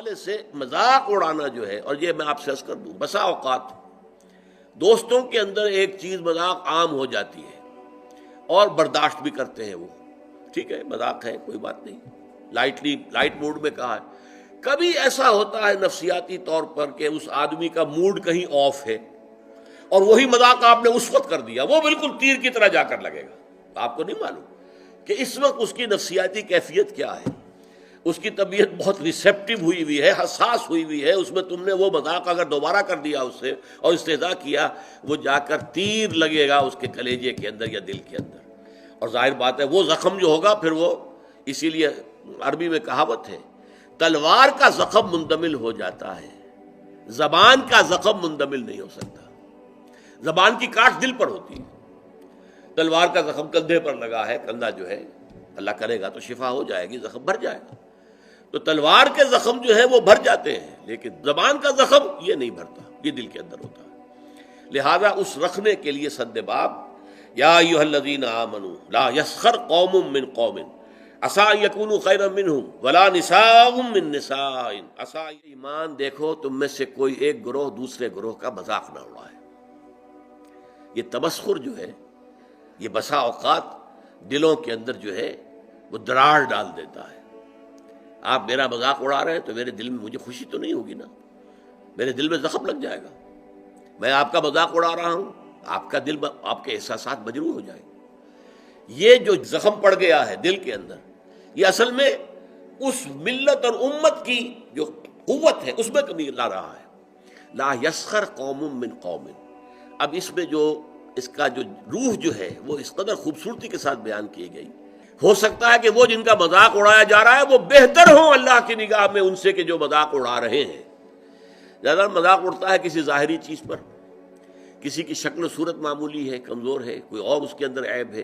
حوالے سے مذاق اڑانا جو ہے، اور یہ میں آپ سے عرض کر دوں، بسا اوقات دوستوں کے اندر ایک چیز مذاق عام ہو جاتی ہے اور برداشت بھی کرتے ہیں وہ، ٹھیک ہے مذاق ہے کوئی بات نہیں، لائٹ موڈ میں کہا ہے۔ کبھی ایسا ہوتا ہے نفسیاتی طور پر کہ اس آدمی کا موڈ کہیں آف ہے اور وہی مذاق آپ نے اس وقت کر دیا، وہ بالکل تیر کی طرح جا کر لگے گا، آپ کو نہیں معلوم کہ اس وقت اس کی نفسیاتی کیفیت کیا ہے، اس کی طبیعت بہت ریسیپٹیو ہوئی ہے، حساس ہوئی ہے، اس میں تم نے وہ مذاق اگر دوبارہ کر دیا اس سے اور استہزاء کیا، وہ جا کر تیر لگے گا اس کے کلیجے کے اندر یا دل کے اندر، اور ظاہر بات ہے وہ زخم جو ہوگا پھر وہ، اسی لیے عربی میں کہاوت ہے تلوار کا زخم مندمل ہو جاتا ہے، زبان کا زخم مندمل نہیں ہو سکتا۔ زبان کی کاٹ دل پر ہوتی ہے، تلوار کا زخم کندھے پر لگا ہے، کندھا جو ہے اللہ کرے گا تو شفا ہو جائے گی، زخم بھر جائے گا، تو تلوار کے زخم جو ہے وہ بھر جاتے ہیں، لیکن زبان کا زخم یہ نہیں بھرتا، یہ دل کے اندر ہوتا ہے۔ لہذا اس رکھنے کے لیے سد باب یا ایھا الذین آمنوا لا یسخر قوم من قوم عسیٰ ان یکونوا خیرا منہم ولا نساء من نساء عسیٰ، ایمان دیکھو تم میں سے کوئی ایک گروہ دوسرے گروہ کا مذاق نہ اڑائے۔ یہ تمسخر جو ہے یہ بسا اوقات دلوں کے اندر جو ہے وہ دراڑ ڈال دیتا ہے۔ آپ میرا مذاق اڑا رہے ہیں تو میرے دل میں مجھے خوشی تو نہیں ہوگی نا، میرے دل میں زخم لگ جائے گا۔ میں آپ کا مذاق اڑا رہا ہوں، آپ کا دل، آپ کے احساسات مجروح ہو جائیں گے۔ یہ جو زخم پڑ گیا ہے دل کے اندر، یہ اصل میں اس ملت اور امت کی جو قوت ہے اس میں کمی لا رہا ہے۔ لا یسخر قوم من قوم، اب اس میں جو اس کا جو روح جو ہے وہ اس قدر خوبصورتی کے ساتھ بیان کی گئی، ہو سکتا ہے کہ وہ جن کا مذاق اڑایا جا رہا ہے وہ بہتر ہوں اللہ کی نگاہ میں ان سے کہ جو مذاق اڑا رہے ہیں۔ زیادہ مذاق اڑتا ہے کسی ظاہری چیز پر، کسی کی شکل و صورت معمولی ہے، کمزور ہے، کوئی اور اس کے اندر عیب ہے،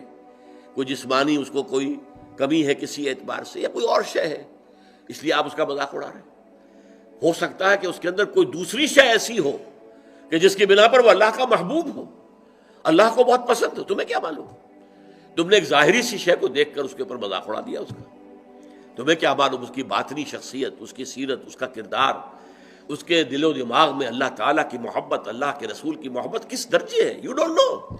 کوئی جسمانی اس کو کوئی کمی ہے کسی اعتبار سے، یا کوئی اور شے ہے، اس لیے آپ اس کا مذاق اڑا رہے ہیں۔ ہو سکتا ہے کہ اس کے اندر کوئی دوسری شے ایسی ہو کہ جس کی بنا پر وہ اللہ کا محبوب ہو، اللہ کو بہت پسند ہو، تمہیں کیا معلوم؟ تم نے ایک ظاہری سی شے کو دیکھ کر اس کے اوپر مذاق اڑا دیا اس کا، تمہیں کیا معلوم اس کی باطنی شخصیت، اس کی سیرت، اس کا کردار، اس کے دل و دماغ میں اللہ تعالیٰ کی محبت، اللہ کے رسول کی محبت کس درجے ہے، یو ڈونٹ نو۔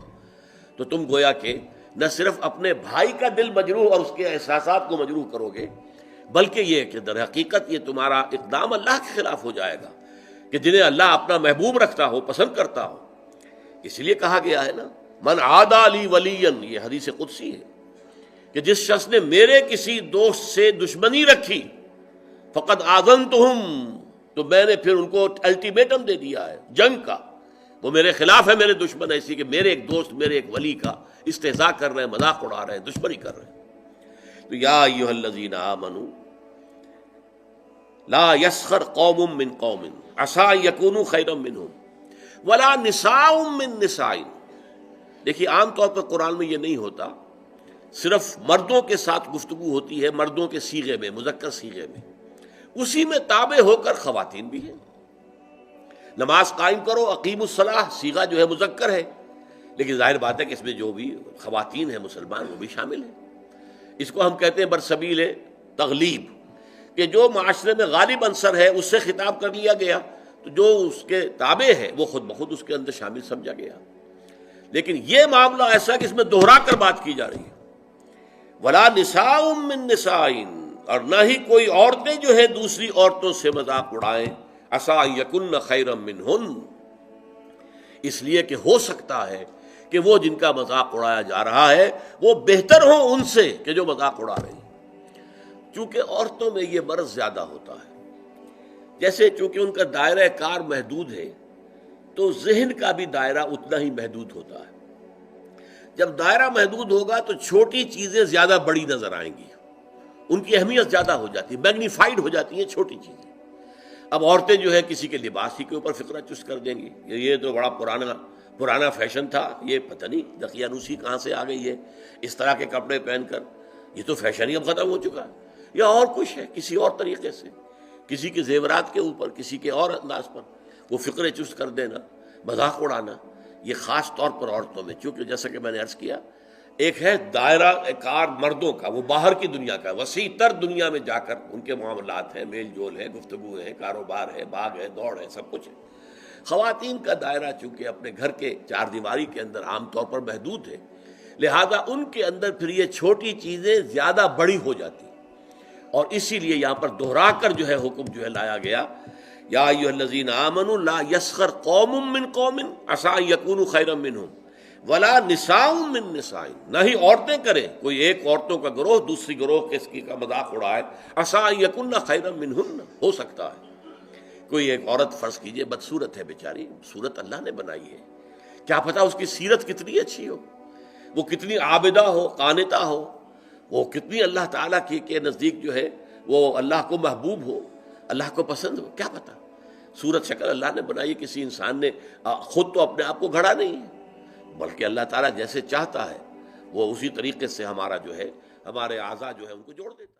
تو تم گویا کہ نہ صرف اپنے بھائی کا دل مجروح اور اس کے احساسات کو مجروح کرو گے، بلکہ یہ کہ در حقیقت یہ تمہارا اقدام اللہ کے خلاف ہو جائے گا کہ جنہیں اللہ اپنا محبوب رکھتا ہو، پسند کرتا ہو۔ اس لیے کہا گیا ہے نا من عادی لی ولیا، یہ حدیث قدسی ہے کہ جس شخص نے میرے کسی دوست سے دشمنی رکھی فقد آذنتہم، تو میں نے پھر ان کو الٹیمیٹم دے دیا ہے جنگ کا، وہ میرے خلاف ہے، میرے دشمن ایسی کہ میرے ایک دوست، میرے ایک ولی کا استہزاء کر رہے ہیں، مذاق اڑا رہے ہیں، دشمنی کر رہے ہیں۔ تو یا ایھا الذین آمنوا لا یسخر قوم من قوم عسیٰ ان یکونوا خیرا منہم ولا نساء من نساء۔ دیکھیے عام طور پر قرآن میں یہ نہیں ہوتا، صرف مردوں کے ساتھ گفتگو ہوتی ہے، مردوں کے صیغے میں، مذکر صیغے میں، اسی میں تابع ہو کر خواتین بھی ہیں۔ نماز قائم کرو، اقیموا الصلاۃ، صیغہ جو ہے مذکر ہے، لیکن ظاہر بات ہے کہ اس میں جو بھی خواتین ہیں مسلمان وہ بھی شامل ہیں۔ اس کو ہم کہتے ہیں برسبیل تغلیب، کہ جو معاشرے میں غالب عنصر ہے اس سے خطاب کر لیا گیا، تو جو اس کے تابع ہے وہ خود بخود اس کے اندر شامل سمجھا گیا۔ لیکن یہ معاملہ ایسا کہ اس میں دوہرا کر بات کی جا رہی ہے، ولا نساء من نساء، اور نہ ہی کوئی عورتیں جو ہے دوسری عورتوں سے مذاق اڑائیں، عسیٰ ان یکن خیرا منہن، اس لیے کہ ہو سکتا ہے کہ وہ جن کا مذاق اڑایا جا رہا ہے وہ بہتر ہوں ان سے کہ جو مذاق اڑا رہے ہیں۔ چونکہ عورتوں میں یہ مرض زیادہ ہوتا ہے، جیسے چونکہ ان کا دائرہ کار محدود ہے تو ذہن کا بھی دائرہ اتنا ہی محدود ہوتا ہے۔ جب دائرہ محدود ہوگا تو چھوٹی چیزیں زیادہ بڑی نظر آئیں گی، ان کی اہمیت زیادہ ہو جاتی ہے، میگنیفائڈ ہو جاتی ہیں چھوٹی چیزیں۔ اب عورتیں جو ہے کسی کے لباس ہی کے اوپر فقرہ چست کر دیں گی، یہ تو بڑا پرانا فیشن تھا، یہ پتہ نہیں دقیانوسی کہاں سے آ گئی ہے، اس طرح کے کپڑے پہن کر، یہ تو فیشن ہی اب ختم ہو چکا ہے، یا اور کچھ ہے کسی اور طریقے سے، کسی کے زیورات کے اوپر، کسی کے اور انداز پر وہ فقرے چست کر دینا، مذاق اڑانا، یہ خاص طور پر عورتوں میں، چونکہ جیسا کہ میں نے عرض کیا ایک ہے دائرہ کار مردوں کا، وہ باہر کی دنیا کا، وسیع تر دنیا میں جا کر ان کے معاملات ہیں، میل جول ہے، گفتگو ہے، کاروبار ہے، بھاگ ہے، دوڑ ہے، سب کچھ ہے۔ خواتین کا دائرہ چونکہ اپنے گھر کے چار دیواری کے اندر عام طور پر محدود ہے، لہذا ان کے اندر پھر یہ چھوٹی چیزیں زیادہ بڑی ہو جاتی ہیں، اور اسی لیے یہاں پر دہرا کر جو ہے حکم جو ہے لایا گیا، یا ایھا الذین آمنوا لا یسخر قوم من قوم عسیٰ ان یکونوا خیرا منہم ولا نساء من نساء، نہ ہی عورتیں کریں، کوئی ایک عورتوں کا گروہ دوسری گروہ کے اس کی کا مذاق اڑائے، عسیٰ ان یکن خیرا منہن، ہو سکتا ہے کوئی ایک عورت فرض کیجئے بدصورت ہے بیچاری، صورت اللہ نے بنائی ہے، کیا پتہ اس کی سیرت کتنی اچھی ہو، وہ کتنی عابدہ ہو، قانتہ ہو، وہ کتنی اللہ تعالیٰ کے نزدیک جو ہے وہ اللہ کو محبوب ہو، اللہ کو پسند ہو، کیا پتہ۔ صورت شکل اللہ نے بنائی، کسی انسان نے خود تو اپنے آپ کو گھڑا نہیں ہے، بلکہ اللہ تعالیٰ جیسے چاہتا ہے وہ اسی طریقے سے ہمارا جو ہے، ہمارے اعضاء جو ہے ان کو جوڑ دیتا ہے۔